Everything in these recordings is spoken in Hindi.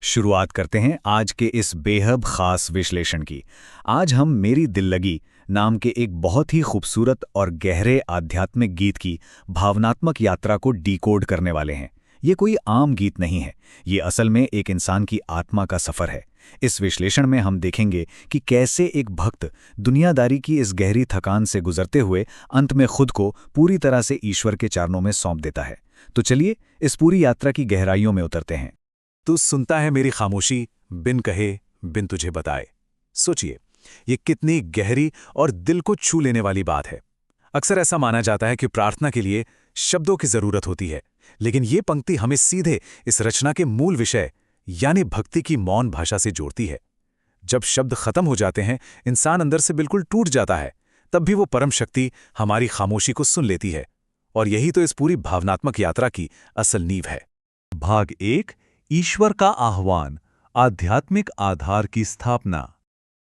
शुरुआत करते हैं आज के इस बेहद खास विश्लेषण की। आज हम मेरी दिल लगी नाम के एक बहुत ही खूबसूरत और गहरे आध्यात्मिक गीत की भावनात्मक यात्रा को डिकोड करने वाले हैं। ये कोई आम गीत नहीं है, ये असल में एक इंसान की आत्मा का सफ़र है। इस विश्लेषण में हम देखेंगे कि कैसे एक भक्त दुनियादारी की इस गहरी थकान से गुजरते हुए अंत में खुद को पूरी तरह से ईश्वर के चरणों में सौंप देता है। तो चलिए इस पूरी यात्रा की गहराइयों में उतरते हैं। तू सुनता है मेरी खामोशी, बिन कहे, बिन तुझे बताए। सोचिए, ये कितनी गहरी और दिल को छू लेने वाली बात है। अक्सर ऐसा माना जाता है कि प्रार्थना के लिए शब्दों की जरूरत होती है, लेकिन ये पंक्ति हमें सीधे इस रचना के मूल विषय यानी भक्ति की मौन भाषा से जोड़ती है। जब शब्द खत्म हो जाते हैं, इंसान अंदर से बिल्कुल टूट जाता है, तब भी वो परम शक्ति हमारी खामोशी को सुन लेती है। और यही तो इस पूरी भावनात्मक यात्रा की असल नींव है। भाग 1, ईश्वर का आह्वान, आध्यात्मिक आधार की स्थापना।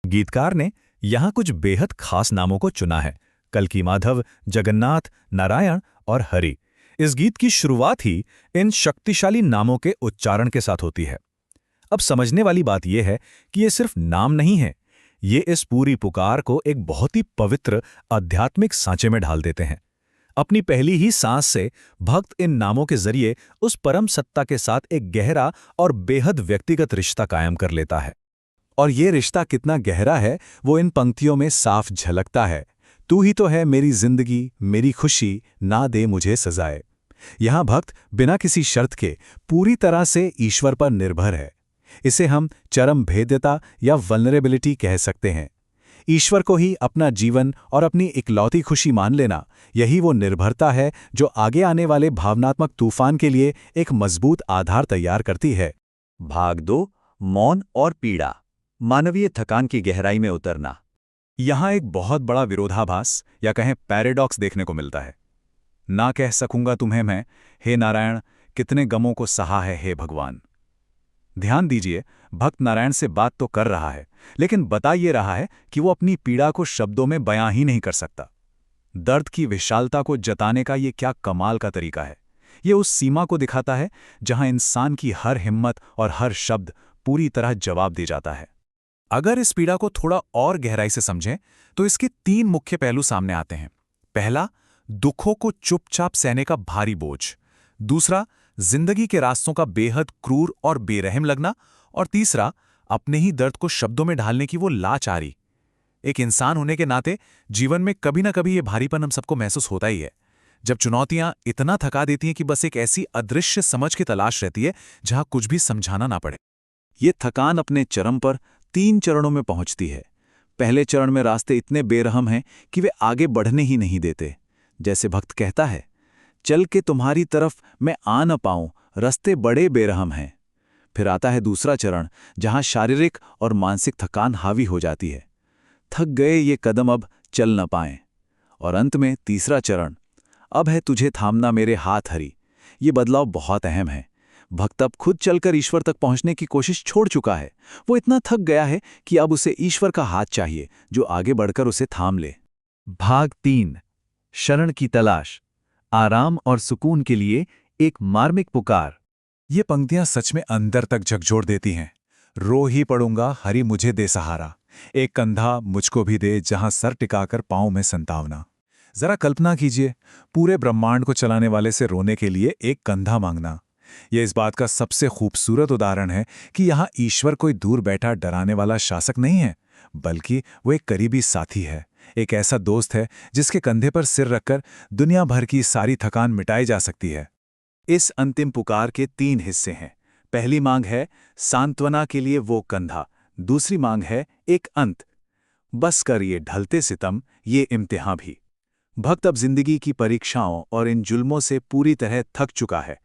गीतकार ने यहाँ कुछ बेहद खास नामों को चुना है: कल्की माधव, जगन्नाथ, नारायण और हरि। इस गीत की शुरुआत ही इन शक्तिशाली नामों के उच्चारण के साथ होती है। अब समझने वाली बात यह है कि ये सिर्फ नाम नहीं है, ये इस पूरी पुकार को एक बहुत ही पवित्र आध्यात्मिक सांचे में ढाल देते हैं। अपनी पहली ही सांस से भक्त इन नामों के जरिए उस परम सत्ता के साथ एक गहरा और बेहद व्यक्तिगत रिश्ता कायम कर लेता है। और ये रिश्ता कितना गहरा है वो इन पंक्तियों में साफ झलकता है। तू ही तो है मेरी जिंदगी, मेरी खुशी, ना दे मुझे सजाए। यहाँ भक्त बिना किसी शर्त के पूरी तरह से ईश्वर पर निर्भर है। इसे हम चरम भेद्यता या वल्नरेबिलिटी कह सकते हैं। ईश्वर को ही अपना जीवन और अपनी इकलौती खुशी मान लेना, यही वो निर्भरता है जो आगे आने वाले भावनात्मक तूफान के लिए एक मजबूत आधार तैयार करती है। भाग 2, मौन और पीड़ा, मानवीय थकान की गहराई में उतरना। यहाँ एक बहुत बड़ा विरोधाभास या कहें पैराडॉक्स देखने को मिलता है। ना कह सकूंगा तुम्हें मैं, हे नारायण, कितने गमों को सहा है हे भगवान। ध्यान दीजिए, भक्त नारायण से बात तो कर रहा है, लेकिन बता ये रहा है कि वो अपनी पीड़ा को शब्दों में बयां ही नहीं कर सकता। दर्द की विशालता को जताने का ये क्या कमाल का तरीका है। ये उस सीमा को दिखाता है जहां इंसान की हर हिम्मत और हर शब्द पूरी तरह जवाब दे जाता है। अगर इस पीड़ा को थोड़ा और गहराई से समझें तो इसके 3 मुख्य पहलू सामने आते हैं। पहला, दुखों को चुपचाप सहने का भारी बोझ। दूसरा, जिंदगी के रास्तों का बेहद क्रूर और बेरहम लगना। और तीसरा, अपने ही दर्द को शब्दों में ढालने की वो लाचारी। एक इंसान होने के नाते जीवन में कभी ना कभी ये भारीपन हम सबको महसूस होता ही है, जब चुनौतियां इतना थका देती हैं कि बस एक ऐसी अदृश्य समझ की तलाश रहती है जहां कुछ भी समझाना ना पड़े। ये थकान अपने चरम पर 3 चरणों में पहुंचती है। पहले चरण में रास्ते इतने बेरहम हैं कि वे आगे बढ़ने ही नहीं देते। जैसे भक्त कहता है, चल के तुम्हारी तरफ मैं आ न पाऊं, रास्ते बड़े बेरहम हैं। फिर आता है दूसरा चरण, जहां शारीरिक और मानसिक थकान हावी हो जाती है। थक गए ये कदम अब चल न पाएं। और अंत में तीसरा चरण, अब है तुझे थामना मेरे हाथ हरि। ये बदलाव बहुत अहम है। भक्त अब खुद चलकर ईश्वर तक पहुंचने की कोशिश छोड़ चुका है। वो इतना थक गया है कि अब उसे ईश्वर का हाथ चाहिए जो आगे बढ़कर उसे थाम ले। भाग 3, शरण की तलाश, आराम और सुकून के लिए एक मार्मिक पुकार। ये पंक्तियां सच में अंदर तक झकझोर देती हैं। रो ही पड़ूंगा हरि मुझे दे सहारा, एक कंधा मुझको भी दे जहां सर टिकाकर पाऊं मैं संतावना। जरा कल्पना कीजिए, पूरे ब्रह्मांड को चलाने वाले से रोने के लिए एक कंधा मांगना। यह इस बात का सबसे खूबसूरत उदाहरण है कि यहाँ ईश्वर कोई दूर बैठा डराने वाला शासक नहीं है, बल्कि वो एक करीबी साथी है। एक ऐसा दोस्त है जिसके कंधे पर सिर रखकर दुनिया भर की सारी थकान मिटाई जा सकती है। इस अंतिम पुकार के 3 हिस्से हैं। पहली मांग है सांत्वना के लिए वो कंधा। दूसरी मांग है एक अंत, बस कर ये ढलते सितम, ये इम्तिहान भी। भक्त अब जिंदगी की परीक्षाओं और इन जुल्मों से पूरी तरह थक चुका है।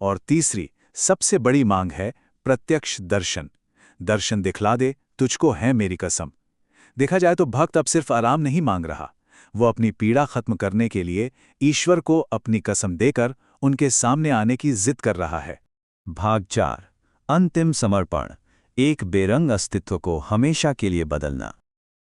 और तीसरी, सबसे बड़ी मांग है प्रत्यक्ष दर्शन। दर्शन दिखला दे, तुझको है मेरी कसम। देखा जाए तो भक्त अब सिर्फ आराम नहीं मांग रहा, वो अपनी पीड़ा खत्म करने के लिए ईश्वर को अपनी कसम देकर उनके सामने आने की जिद कर रहा है। भाग 4, अंतिम समर्पण, एक बेरंग अस्तित्व को हमेशा के लिए बदलना।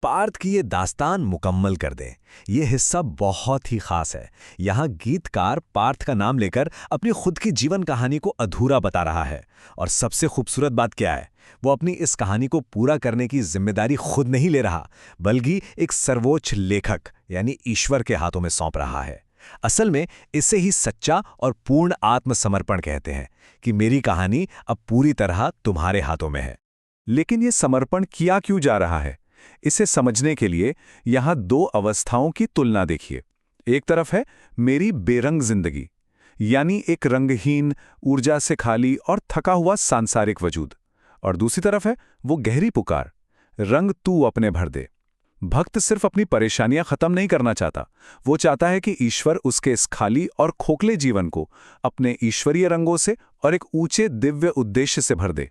पार्थ की ये दास्तान मुकम्मल कर दें। ये हिस्सा बहुत ही खास है। यहाँ गीतकार पार्थ का नाम लेकर अपनी खुद की जीवन कहानी को अधूरा बता रहा है। और सबसे खूबसूरत बात क्या है, वो अपनी इस कहानी को पूरा करने की जिम्मेदारी खुद नहीं ले रहा, बल्कि एक सर्वोच्च लेखक यानी ईश्वर के हाथों में सौंप रहा है। असल में इसे ही सच्चा और पूर्ण आत्मसमर्पण कहते हैं कि मेरी कहानी अब पूरी तरह तुम्हारे हाथों में है। लेकिन ये समर्पण किया क्यों जा रहा है, इसे समझने के लिए यहाँ दो अवस्थाओं की तुलना देखिए। एक तरफ है मेरी बेरंग जिंदगी, यानी एक रंगहीन, ऊर्जा से खाली और थका हुआ सांसारिक वजूद, और दूसरी तरफ है वो गहरी पुकार, रंग तू अपने भर दे। भक्त सिर्फ अपनी परेशानियां खत्म नहीं करना चाहता, वो चाहता है कि ईश्वर उसके इस खाली और खोखले जीवन को अपने ईश्वरीय रंगों से और एक ऊंचे दिव्य उद्देश्य से भर दे।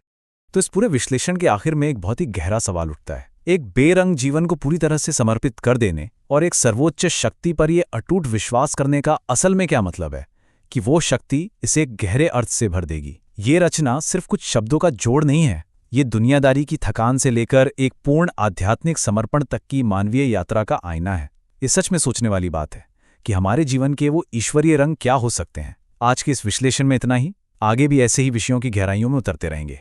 तो इस पूरे विश्लेषण के आखिर में एक बहुत ही गहरा सवाल उठता है। एक बेरंग जीवन को पूरी तरह से समर्पित कर देने और एक सर्वोच्च शक्ति पर यह अटूट विश्वास करने का असल में क्या मतलब है कि वो शक्ति इसे एक गहरे अर्थ से भर देगी। ये रचना सिर्फ कुछ शब्दों का जोड़ नहीं है, ये दुनियादारी की थकान से लेकर एक पूर्ण आध्यात्मिक समर्पण तक की मानवीय यात्रा का आईना है। ये सच में सोचने वाली बात है कि हमारे जीवन के वो ईश्वरीय रंग क्या हो सकते हैं। आज के इस विश्लेषण में इतना ही। आगे भी ऐसे ही विषयों की गहराइयों में उतरते रहेंगे।